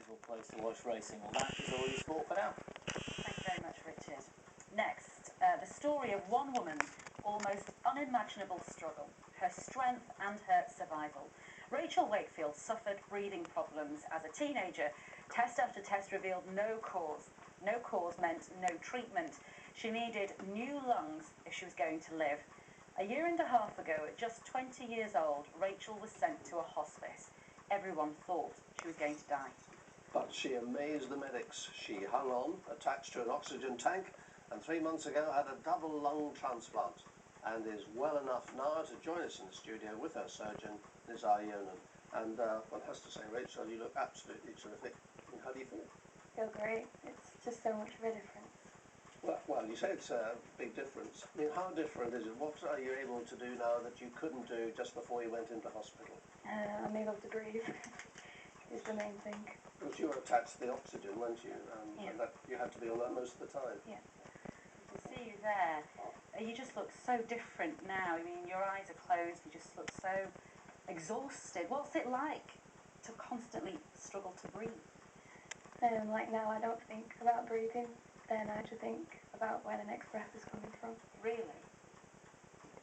wonderful place to watch racing. Well, that is all your sport for now. Thank you very much, Richard. Next, the story of one woman's almost unimaginable struggle, her strength and her survival. Rachael Wakefield suffered breathing problems as a teenager. Test after test revealed no cause. No cause meant no treatment. She needed new lungs if she was going to live. A year and a half ago, at just 20 years old, Rachael was sent to a hospice. Everyone thought she was going to die. But she amazed the medics. She hung on, attached to an oxygen tank, and 3 months ago had a double lung transplant, and is well enough now to join us in the studio with her surgeon, Liz Yonan. And one has to say, Rachel, you look absolutely terrific. I mean, how do you feel? I feel great. It's just so much of a difference. Well, you say it's a big difference. I mean, how different is it? What are you able to do now that you couldn't do just before you went into hospital? I'm able to breathe, is the main thing. Because you were attached to the oxygen, weren't you? Yeah. And that, you had to be on that most of the time. Yeah. To see you there, you just look so different now. I mean, your eyes are closed, you just look so exhausted. What's it like to constantly struggle to breathe? Like now, I don't think about breathing. Then I just think about where the next breath is coming from. Really?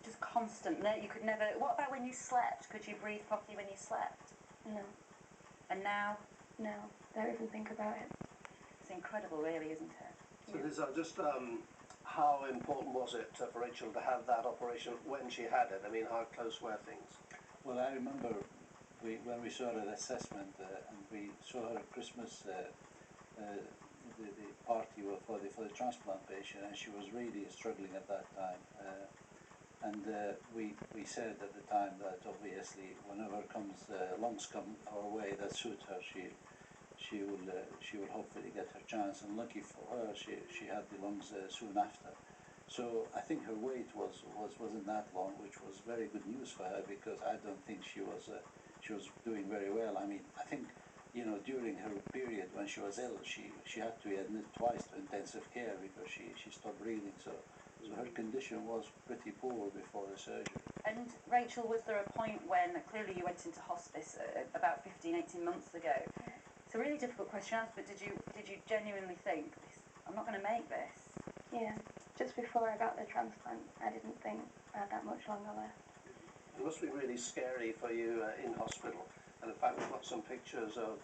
Just constant. No, you could never. What about when you slept? Could you breathe properly when you slept? No. And now? No. Don't even think about it. It's incredible, really, isn't it? So, Liz, just how important was it for Rachel to have that operation when she had it? I mean, how close were things? Well, I remember when we saw her assessment and we saw her Christmas the party for the transplant patient, and she was really struggling at that time. We said at the time that obviously whenever lungs come our way that suit her, she will hopefully get her chance. And lucky for her, she had the lungs soon after. So I think her wait wasn't that long, which was very good news for her, because I don't think she was doing very well. I mean, I think, you know, during her period when she was ill, she had to be admitted twice to intensive care because she stopped breathing. So her condition was pretty poor before the surgery. And Rachel, was there a point when clearly you went into hospice about 15, 18 months ago? It's a really difficult question to answer, but did you genuinely think, I'm not going to make this? Yeah. Just before I got the transplant, I didn't think I had that much longer left. It must be really scary for you in hospital. And in fact, we've got some pictures of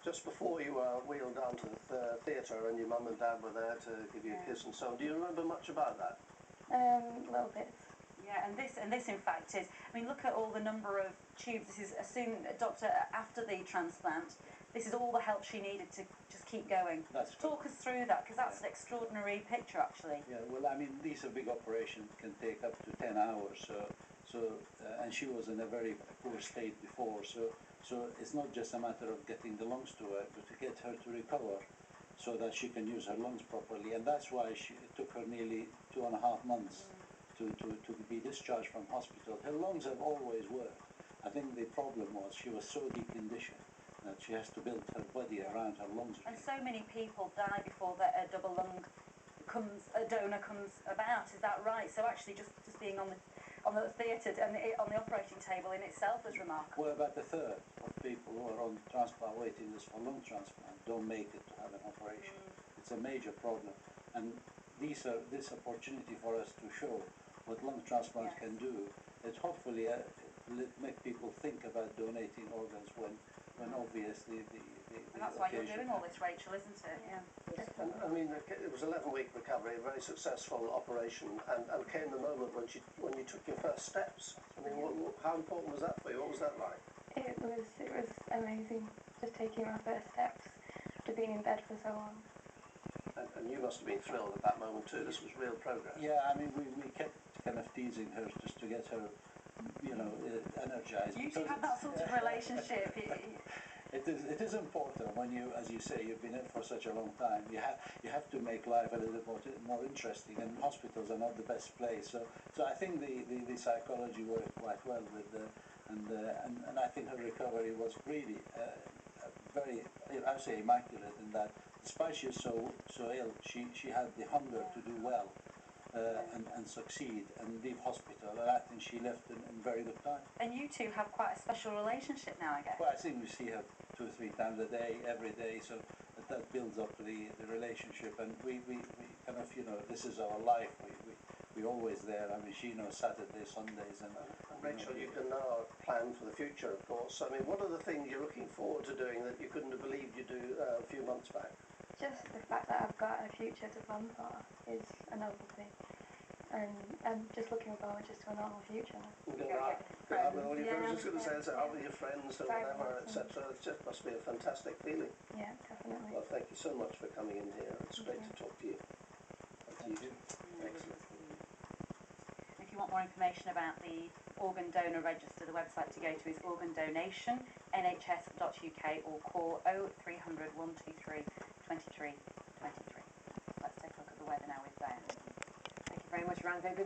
just before you were wheeled down to the theatre and your mum and dad were there to give you a kiss and so on. Do you remember much about that? Little bits. Yeah, and this in fact is, I mean, look at all the number of tubes. This is a doctor after the transplant. This is all the help she needed to just keep going. Talk us through that, because that's an extraordinary picture, actually. Yeah, well, I mean, these are big operations, can take up to 10 hours. And she was in a very poor state before, so it's not just a matter of getting the lungs to work, but to get her to recover so that she can use her lungs properly. And that's why it took her nearly 2.5 months to be discharged from hospital. Her lungs have always worked. I think the problem was she was so deconditioned that she has to build her body around her lungs. And so many people die before a double lung donor comes about. Is that right? So actually, just being on the theatre and on the operating table in itself was remarkable. Well, about a third of people who are on transplant waiting list for lung transplant don't make it to have an operation. It's a major problem, and this opportunity for us to show what lung transplant can do. It hopefully make people think about donating organs when obviously the and that's why you're doing all this, Rachel, isn't it? Yeah. And, I mean, it was a 11-week recovery, a very successful operation, and came the moment when you took your first steps. I mean, how important was that for you? What was that like? It was amazing, just taking my first steps after being in bed for so long. And you must have been thrilled at that moment too. This was real progress. Yeah, I mean, we kept kind of teasing her just to get her, you know, energized. You two have that sort of relationship. It is important when you, as you say, you've been in for such a long time. You have to make life a little bit more interesting, and hospitals are not the best place. So I think the psychology worked quite well with and I think her recovery was really very, I would say, immaculate in that despite she was so ill, she had the hunger to do well and succeed and leave hospital, and I think she left in very good time. And you two have quite a special relationship now, I guess. Well, I think we see her 2 or 3 times a day, every day, so that builds up the relationship, and we kind of, you know, this is our life, we always there. I mean, she knows Saturdays, Sundays, and Rachel, you can now plan for the future, of course. I mean, what are the things you're looking forward to doing that you couldn't have believed you'd do a few months back? Just the fact that I've got a future to plan for is a noble thing. And I'm just looking forward just to a normal future now. Go Yeah, out, with go out with all your Yeah, friends, I was just going to say, yeah. out with your friends or Driving whatever, lessons. etc. It just must be a fantastic feeling. Yeah, definitely. Well, thank you so much for coming in here. It's great to talk to you. Thank you. Excellent. If you want more information about the organ donor register, the website to go to is organdonation, nhs.uk, or call 0300 123 23 23. Let's take a look at the weather now with Diane. Thank you very much, Ranko. Good